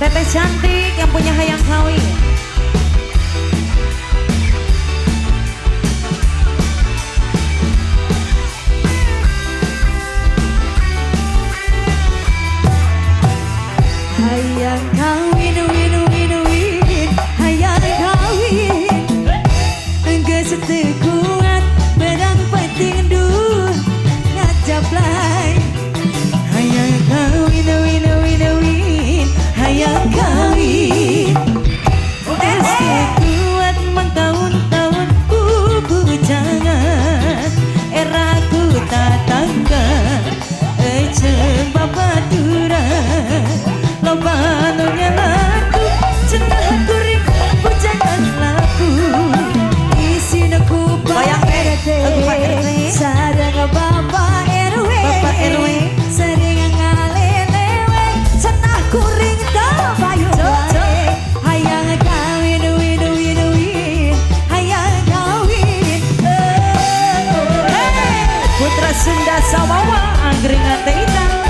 Teteh cantik yang punya hayang kawin. Hayang kawin, win, win, win. Hayang kawin. Geus teu kuat pedang penting duh ngajablay. Hayang kawin, win, win, win. Hayang kawin. Geus teu kuat mangtaun-taun jangan eraku tatangga jeung babaturan. Loba anu nyalaku cenah kuring bujangan laku isina ku bayang sareng Bapak RW sering ngalelewe cenah kuring teu bayu bae. Hayang kawin win win win. Hayang kawin Putra Sunda Sawawa Anggringan Teh Indah.